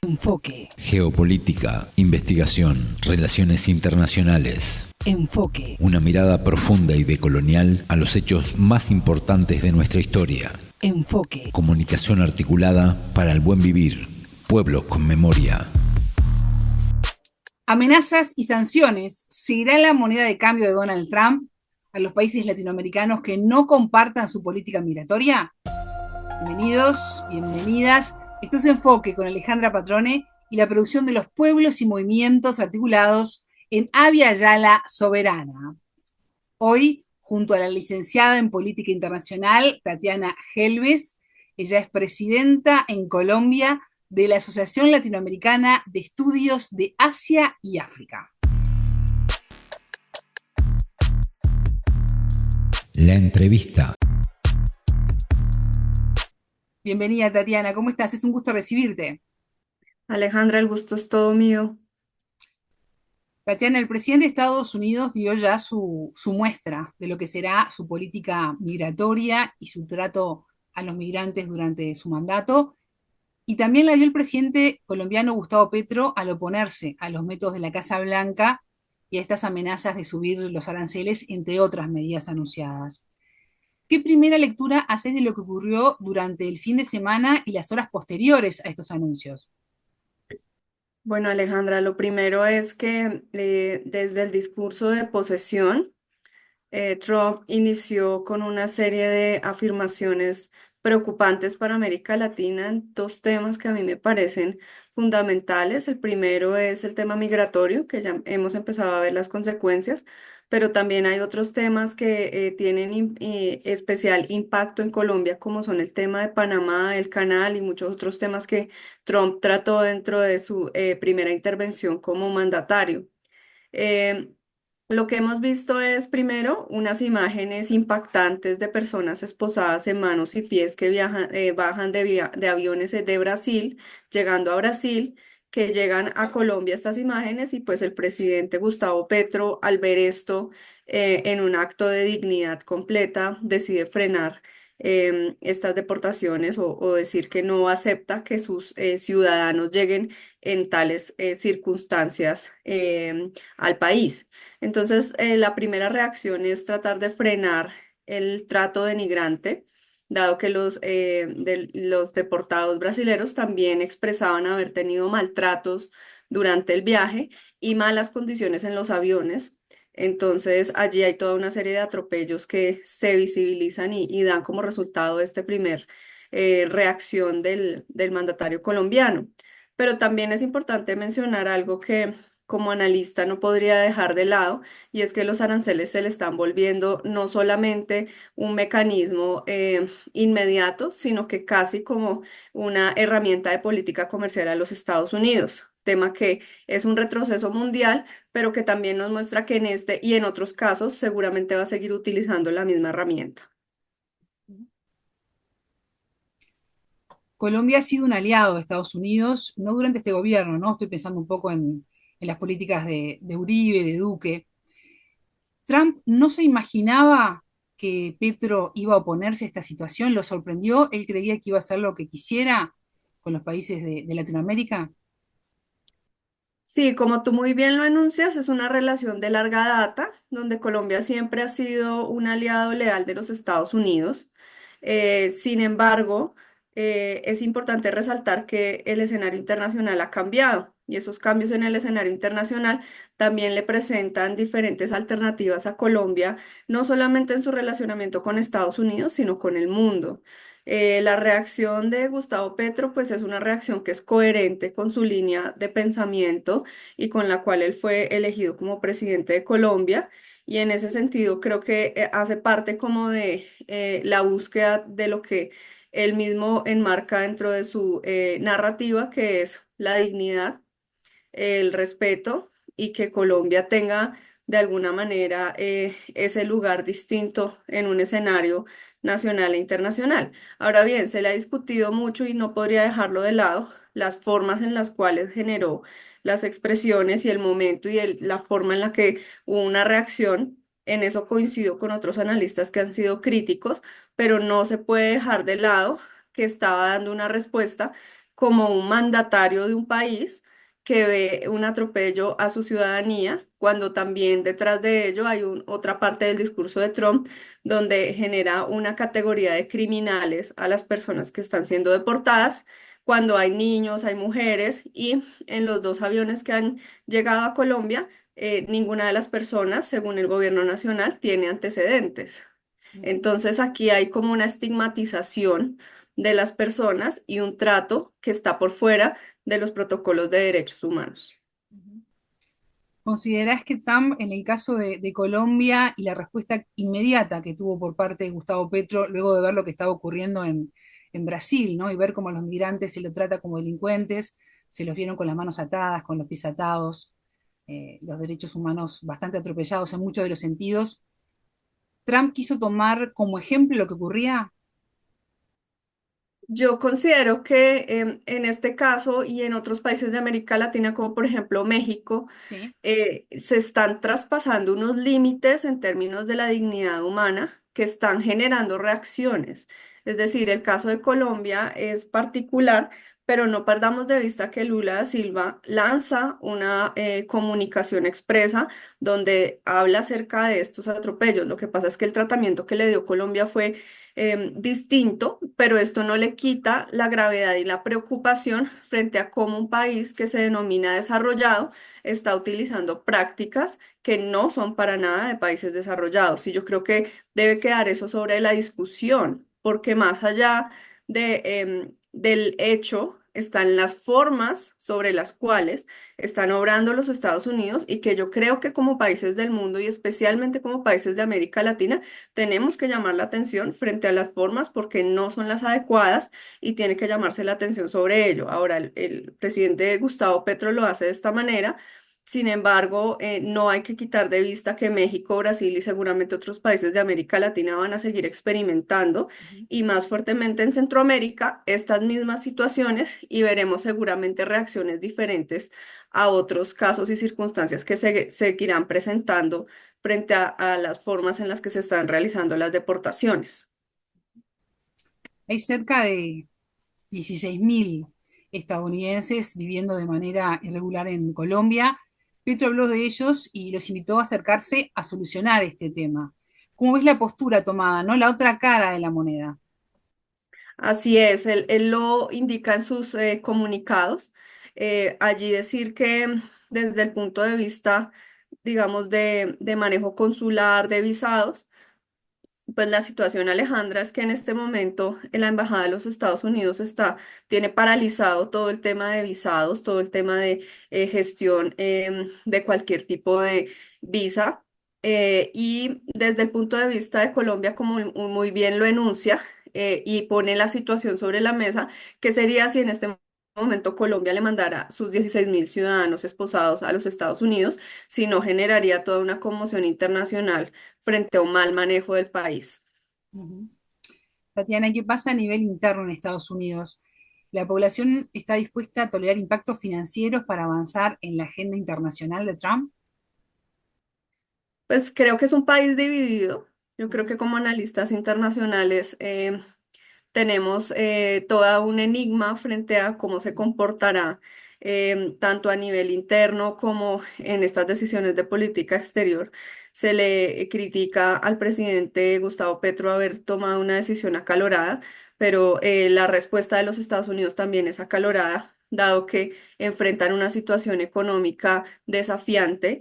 Enfoque. Geopolítica, investigación, relaciones internacionales. Enfoque. Una mirada profunda y decolonial a los hechos más importantes de nuestra historia. Enfoque. Comunicación articulada para el buen vivir. Pueblos con memoria. Amenazas y sanciones. ¿Seguirá la moneda de cambio de Donald Trump a los países latinoamericanos que no compartan su política migratoria? Bienvenidos, bienvenidas. Esto es Enfoque con Alejandra Patrone y la producción de los pueblos y movimientos articulados en Avia Yala Soberana. Hoy, junto a la licenciada en Política Internacional, Tatiana Gelbes, ella es presidenta en Colombia de la Asociación Latinoamericana de Estudios de Asia y África. La entrevista. Bienvenida, Tatiana, ¿cómo estás? Es un gusto recibirte. Alejandra, el gusto es todo mío. Tatiana, el presidente de Estados Unidos dio ya su muestra de lo que será su política migratoria y su trato a los migrantes durante su mandato. Y también la dio el presidente colombiano Gustavo Petro al oponerse a los métodos de la Casa Blanca y a estas amenazas de subir los aranceles, entre otras medidas anunciadas. ¿Qué primera lectura haces de lo que ocurrió durante el fin de semana y las horas posteriores a estos anuncios? Bueno, Alejandra, lo primero es que desde el discurso de posesión, Trump inició con una serie de afirmaciones preocupantes para América Latina en dos temas que a mí me parecen fundamentales. El primero es el tema migratorio, que ya hemos empezado a ver las consecuencias, pero también hay otros temas que tienen especial impacto en Colombia, como son el tema de Panamá, el canal y muchos otros temas que Trump trató dentro de su primera intervención como mandatario. Eh, lo que hemos visto es, primero, unas imágenes impactantes de personas esposadas en manos y pies que bajan de aviones de Brasil, llegando a Brasil, que llegan a Colombia estas imágenes y pues el presidente Gustavo Petro, al ver esto, en un acto de dignidad completa, decide frenar estas deportaciones o decir que no acepta que sus ciudadanos lleguen en tales circunstancias al país. Entonces, la primera reacción es tratar de frenar el trato denigrante, dado que los deportados brasileños también expresaban haber tenido maltratos durante el viaje y malas condiciones en los aviones. Entonces, allí hay toda una serie de atropellos que se visibilizan y dan como resultado este primer reacción del mandatario colombiano. Pero también es importante mencionar algo que como analista no podría dejar de lado, y es que los aranceles se le están volviendo no solamente un mecanismo inmediato, sino que casi como una herramienta de política comercial a los Estados Unidos, tema que es un retroceso mundial, pero que también nos muestra que en este y en otros casos seguramente va a seguir utilizando la misma herramienta. Colombia ha sido un aliado de Estados Unidos, no durante este gobierno, ¿no? Estoy pensando un poco en las políticas de Uribe, de Duque. Trump no se imaginaba que Petro iba a oponerse a esta situación, lo sorprendió, él creía que iba a hacer lo que quisiera con los países de Latinoamérica. Sí, como tú muy bien lo anuncias, es una relación de larga data, donde Colombia siempre ha sido un aliado leal de los Estados Unidos. Sin embargo, es importante resaltar que el escenario internacional ha cambiado y esos cambios en el escenario internacional también le presentan diferentes alternativas a Colombia, no solamente en su relacionamiento con Estados Unidos, sino con el mundo. La reacción de Gustavo Petro, pues es una reacción que es coherente con su línea de pensamiento y con la cual él fue elegido como presidente de Colombia. Y en ese sentido creo que hace parte como de la búsqueda de lo que él mismo enmarca dentro de su narrativa, que es la dignidad, el respeto y que Colombia tenga de alguna manera ese lugar distinto en un escenario nacional e internacional. Ahora bien, se le ha discutido mucho y no podría dejarlo de lado las formas en las cuales generó las expresiones y el momento y la forma en la que hubo una reacción. En eso coincido con otros analistas que han sido críticos, pero no se puede dejar de lado que estaba dando una respuesta como un mandatario de un país que ve un atropello a su ciudadanía, cuando también detrás de ello hay otra parte del discurso de Trump donde genera una categoría de criminales a las personas que están siendo deportadas, cuando hay niños, hay mujeres, y en los dos aviones que han llegado a Colombia, ninguna de las personas, según el gobierno nacional, tiene antecedentes. Ujú, Entonces aquí hay como una estigmatización de las personas y un trato que está por fuera de los protocolos de derechos humanos. ujú. ¿Considerás que Trump, en el caso de Colombia y la respuesta inmediata que tuvo por parte de Gustavo Petro, luego de ver lo que estaba ocurriendo en Brasil, ¿no? Y ver cómo a los migrantes se los trata como delincuentes, se los vieron con las manos atadas, con los pies atados, los derechos humanos bastante atropellados en muchos de los sentidos? ¿Trump quiso tomar como ejemplo lo que ocurría? Yo considero que en este caso y en otros países de América Latina, como por ejemplo México, Sí. se están traspasando unos límites en términos de la dignidad humana que están generando reacciones. Es decir, el caso de Colombia es particular, pero no perdamos de vista que Lula da Silva lanza una comunicación expresa donde habla acerca de estos atropellos. Lo que pasa es que el tratamiento que le dio Colombia fue distinto, pero esto no le quita la gravedad y la preocupación frente a cómo un país que se denomina desarrollado está utilizando prácticas que no son para nada de países desarrollados. Y yo creo que debe quedar eso sobre la discusión, porque más allá del hecho están las formas sobre las cuales están obrando los Estados Unidos y que yo creo que como países del mundo y especialmente como países de América Latina tenemos que llamar la atención frente a las formas porque no son las adecuadas y tiene que llamarse la atención sobre ello. Ahora, el presidente Gustavo Petro lo hace de esta manera. Sin embargo, no hay que quitar de vista que México, Brasil y seguramente otros países de América Latina van a seguir experimentando Ujú. y más fuertemente en Centroamérica estas mismas situaciones y veremos seguramente reacciones diferentes a otros casos y circunstancias que se seguirán presentando frente a las formas en las que se están realizando las deportaciones. Hay cerca de 16.000 estadounidenses viviendo de manera irregular en Colombia. Petro habló de ellos y los invitó a acercarse a solucionar este tema. ¿Cómo ves la postura tomada, no? La otra cara de la moneda. Así es, él lo indica en sus comunicados. Allí decir que desde el punto de vista, digamos, de manejo consular, de visados, pues la situación, Alejandra, es que en este momento en la Embajada de los Estados Unidos tiene paralizado todo el tema de visados, todo el tema de gestión de cualquier tipo de visa. Y desde el punto de vista de Colombia, como muy bien lo enuncia y pone la situación sobre la mesa, ¿qué sería si en este momento Colombia le mandara sus 16.000 ciudadanos esposados a los Estados Unidos? Si no, generaría toda una conmoción internacional frente a un mal manejo del país. Ujú. Tatiana, ¿qué pasa a nivel interno en Estados Unidos? ¿La población está dispuesta a tolerar impactos financieros para avanzar en la agenda internacional de Trump? Pues creo que es un país dividido. Yo creo Ujú, que como analistas internacionales tenemos toda un enigma frente a cómo se ujú, comportará tanto a nivel interno como en estas decisiones de política exterior. Se le critica al presidente Gustavo Petro haber tomado una decisión acalorada, pero la respuesta de los Estados Unidos también es acalorada, dado que enfrentan una situación económica desafiante.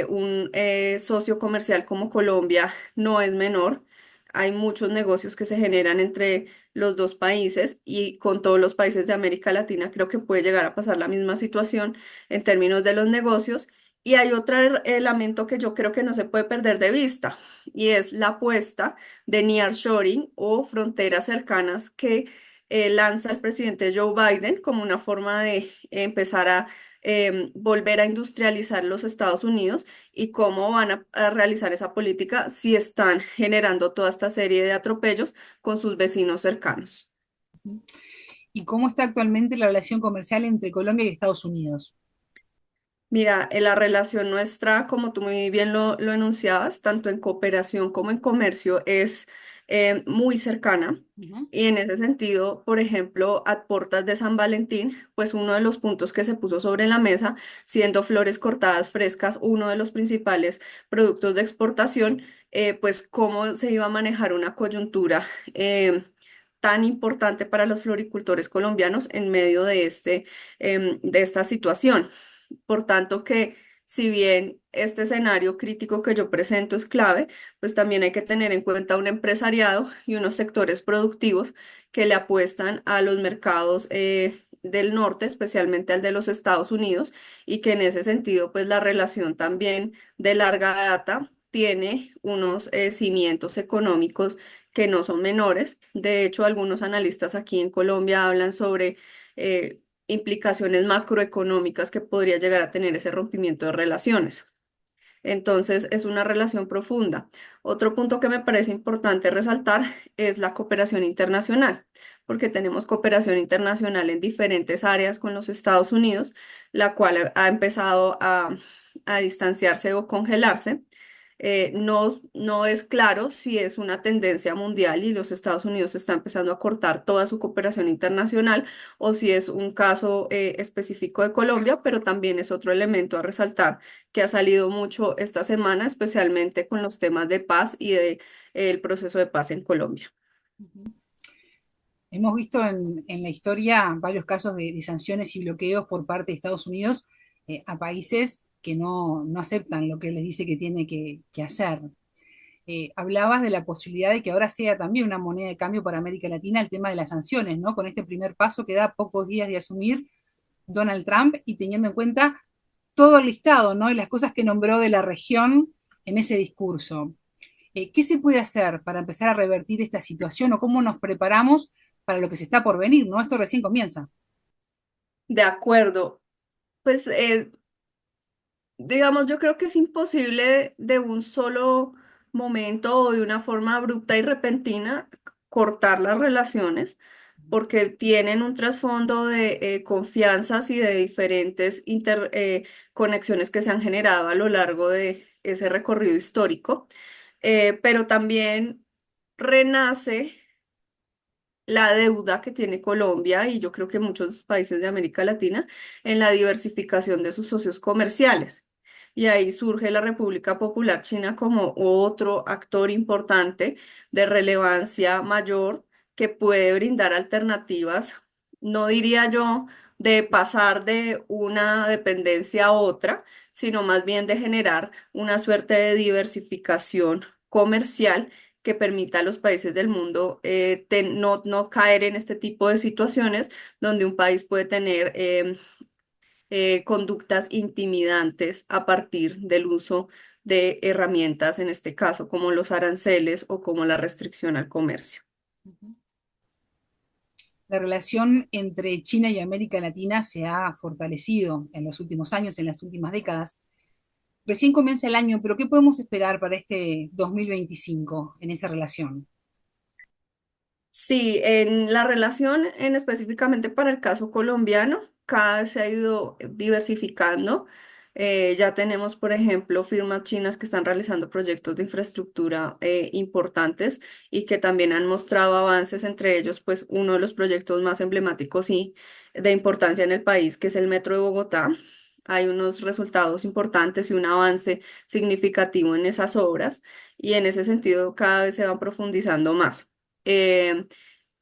Un socio comercial como Colombia no es menor. Hay muchos negocios que se generan entre los dos países y con todos los países de América Latina creo que puede llegar a pasar la misma situación en términos de los negocios. Y hay otro elemento que yo creo que no se puede perder de vista y es la apuesta de nearshoring o fronteras cercanas que lanza el presidente Joe Biden como una forma de empezar a volver a industrializar los Estados Unidos y cómo van a realizar esa política si están generando toda esta serie de atropellos con sus vecinos cercanos. ujú. ¿Y cómo está actualmente la relación comercial entre Colombia y Estados Unidos? Mira, la relación nuestra, como tú muy bien lo enunciabas, tanto en cooperación como en comercio, es muy cercana. Ujú. Y en ese sentido, por ejemplo, a puertas de San Valentín, pues uno de los puntos que se puso sobre la mesa, siendo flores cortadas frescas uno de los principales productos de exportación, pues cómo se iba a manejar una coyuntura eh, tan importante para los floricultores colombianos en medio de de esta situación. Por tanto, que si bien este escenario crítico que yo presento es clave, pues también hay que tener en cuenta un empresariado y unos sectores productivos que le apuestan a los mercados del norte, especialmente al de los Estados Unidos, y que en ese sentido, pues la relación también de larga data tiene unos cimientos económicos que no son menores. De hecho, algunos analistas aquí en Colombia hablan sobre implicaciones macroeconómicas que podría llegar a tener ese rompimiento de relaciones. Entonces, es una relación profunda. Otro punto que me parece importante resaltar es la cooperación internacional, porque tenemos cooperación internacional en diferentes áreas con los Estados Unidos, la cual ha empezado a distanciarse o congelarse. No es claro si es una tendencia mundial y los Estados Unidos está empezando a cortar toda su cooperación internacional o si es un caso específico de Colombia, pero también es otro elemento a resaltar que ha salido mucho esta semana, especialmente con los temas de paz y el proceso de paz en Colombia. Hemos visto en la historia varios casos de sanciones y bloqueos por parte de Estados Unidos a países que no aceptan lo que les dice que tiene que hacer. Hablabas de la posibilidad de que ahora sea también una moneda de cambio para América Latina el tema de las sanciones, ¿no? Con este primer paso que da a pocos días de asumir Donald Trump y teniendo en cuenta todo el listado, ¿no? Y las cosas que nombró de la región en ese discurso. ¿Qué se puede hacer para empezar a revertir esta situación o cómo nos preparamos para lo que se está por venir, ¿no? Esto recién comienza. De acuerdo, pues digamos, yo creo que es imposible de un solo momento o de una forma abrupta y repentina cortar las relaciones porque tienen un trasfondo de confianzas y de diferentes conexiones que se han generado a lo largo de ese recorrido histórico. Pero también renace la deuda que tiene Colombia y yo creo que muchos países de América Latina en la diversificación de sus socios comerciales. Y ahí surge la República Popular China como otro actor importante de relevancia mayor que puede brindar alternativas, no diría yo de pasar de una dependencia a otra, sino más bien de generar una suerte de diversificación comercial que permita a los países del mundo no caer en este tipo de situaciones donde un país puede tener conductas intimidantes a partir del uso de herramientas, en este caso como los aranceles o como la restricción al comercio. La relación entre China y América Latina se ha fortalecido en los últimos años, en las últimas décadas. Recién comienza el año, pero ¿qué podemos esperar para este 2025 en esa relación? Sí, en la relación, en específicamente para el caso colombiano, cada vez se ha ido diversificando. Ya tenemos, por ejemplo, firmas chinas que están realizando proyectos de infraestructura importantes y que también han mostrado avances, entre ellos, pues uno de los proyectos más emblemáticos y de importancia en el país, que es el Metro de Bogotá. Hay unos resultados importantes y un avance significativo en esas obras y en ese sentido cada vez se van profundizando más. Eh,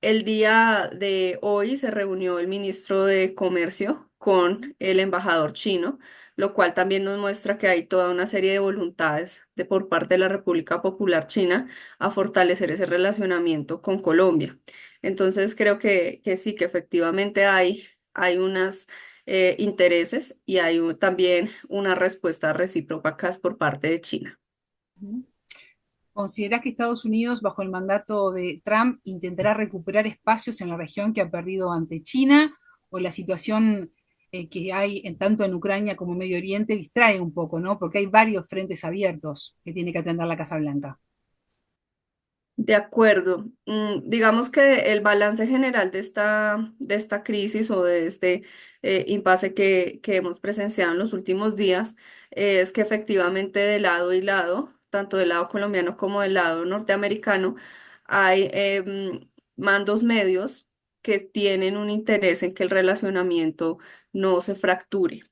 el día de hoy se reunió el ministro de Comercio con el embajador chino, lo cual también nos muestra que hay toda una serie de voluntades por parte de la República Popular China a fortalecer ese relacionamiento con Colombia. Entonces creo que sí, que efectivamente hay unos intereses y hay también unas respuestas recíprocas por parte de China. ¿Considerás que Estados Unidos, bajo el mandato de Trump, intentará recuperar espacios en la región que ha perdido ante China? ¿O la situación que hay tanto en Ucrania como en Medio Oriente distrae un poco, ¿no? Porque hay varios frentes abiertos que tiene que atender la Casa Blanca. De acuerdo. Digamos que el balance general de esta crisis o de este impasse que hemos presenciado en los últimos días es que efectivamente de lado y lado, tanto del lado colombiano como del lado norteamericano, hay mandos medios que tienen un interés en que el relacionamiento no se fracture.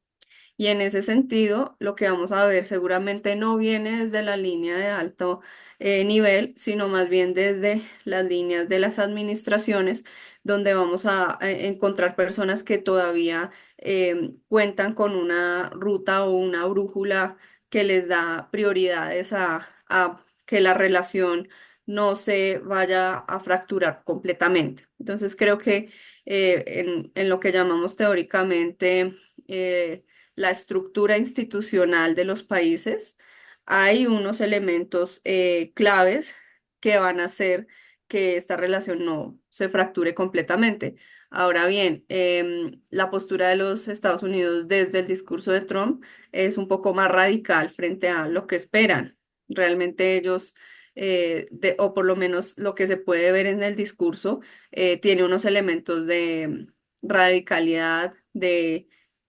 Y en ese sentido, lo que vamos a ver seguramente no viene desde la línea de alto nivel, sino más bien desde las líneas de las administraciones, donde vamos a encontrar personas que todavía cuentan con una ruta o una brújula que les da prioridades a que la relación no se vaya a fracturar completamente. Entonces creo que en lo que llamamos teóricamente la estructura institucional de los países, hay unos elementos claves que van a hacer que esta relación no se fracture completamente. Ahora bien, la postura de los Estados Unidos desde el discurso de Trump es un poco más radical frente a lo que esperan. Realmente ellos, o por lo menos lo que se puede ver en el discurso, tiene unos elementos de radicalidad, de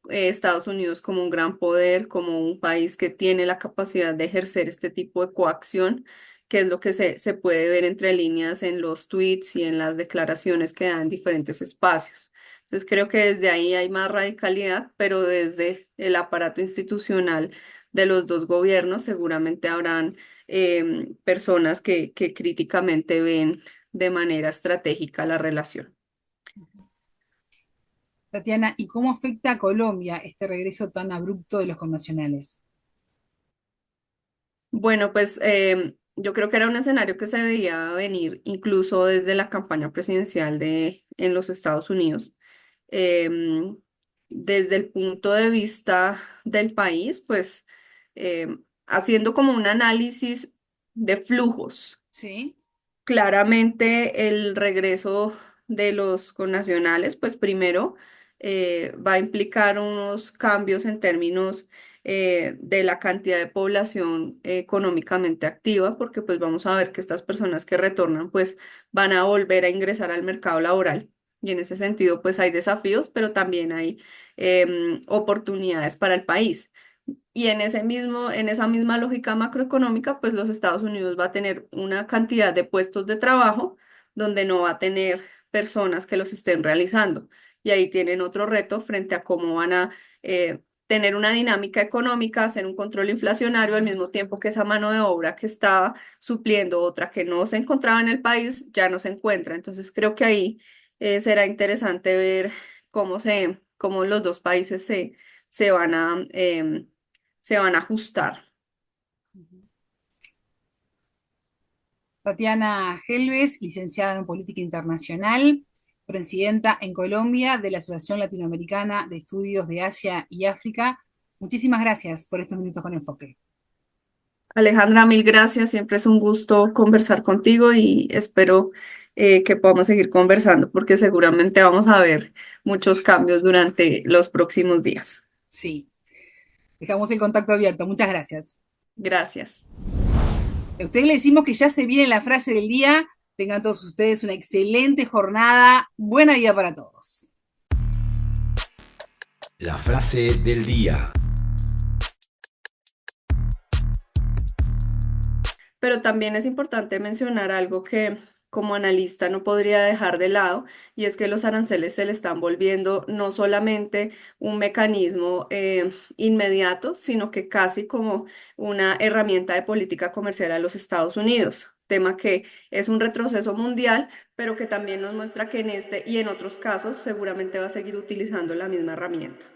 Estados Unidos como un gran poder, como un país que tiene la capacidad de ejercer este tipo de coacción, que es lo que se puede ver entre líneas en los tweets y en las declaraciones que dan en diferentes espacios. Entonces creo que desde ahí hay más radicalidad, pero desde el aparato institucional de los dos gobiernos seguramente habrán personas que críticamente ven de manera estratégica la relación. Tatiana, ¿y cómo afecta a Colombia este regreso tan abrupto de los connacionales? Bueno, pues yo creo que era un escenario que se veía venir incluso desde la campaña presidencial en los Estados Unidos. Em, Desde el punto de vista del país, pues haciendo como un análisis de flujos. Sí. Claramente el regreso de los connacionales, pues primero va a implicar unos cambios en términos de la cantidad de población económicamente activa, porque pues vamos a ver que estas personas que retornan pues van a volver a ingresar al mercado laboral. Y en ese sentido pues hay desafíos, pero también hay oportunidades para el país. Y en esa misma lógica macroeconómica, pues los Estados Unidos va a tener una cantidad de puestos de trabajo donde no va a tener personas que los estén realizando. Y ahí tienen otro reto frente a cómo van a tener una dinámica económica, hacer un control inflacionario al mismo tiempo que esa mano de obra que estaba supliendo otra que no se encontraba en el país ya no se encuentra. Entonces creo que ahí será interesante ver cómo los dos países se van se van a ajustar. Tatiana Helves, licenciada en Política Internacional, presidenta en Colombia de la Asociación Latinoamericana de Estudios de Asia y África. Muchísimas gracias por estos minutos con Enfoque. Alejandra, mil gracias. Siempre es un gusto conversar contigo y espero que podamos seguir conversando porque seguramente vamos a ver muchos cambios durante los próximos días. Sí, dejamos el contacto abierto. Muchas gracias. Gracias. A ustedes le decimos que ya se viene la frase del día. Tengan todos ustedes una excelente jornada. Buena vida para todos. La frase del día. Pero también es importante mencionar algo que como analista no podría dejar de lado, y es que los aranceles se le están volviendo no solamente un mecanismo inmediato, sino que casi como una herramienta de política comercial a los Estados Unidos. Tema que es un retroceso mundial, pero que también nos muestra que en este y en otros casos seguramente va a seguir utilizando la misma herramienta.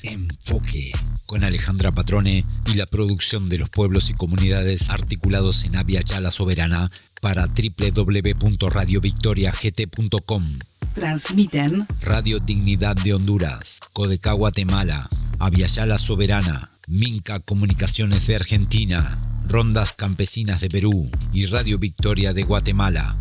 Enfoque, con Alejandra Patrone y la producción de los pueblos y comunidades articulados en Abya Yala Soberana para www.radiovictoriagt.com. Transmiten Radio Dignidad de Honduras, Codecá Guatemala, Abya Yala Soberana, Minca Comunicaciones de Argentina, Rondas Campesinas de Perú y Radio Victoria de Guatemala.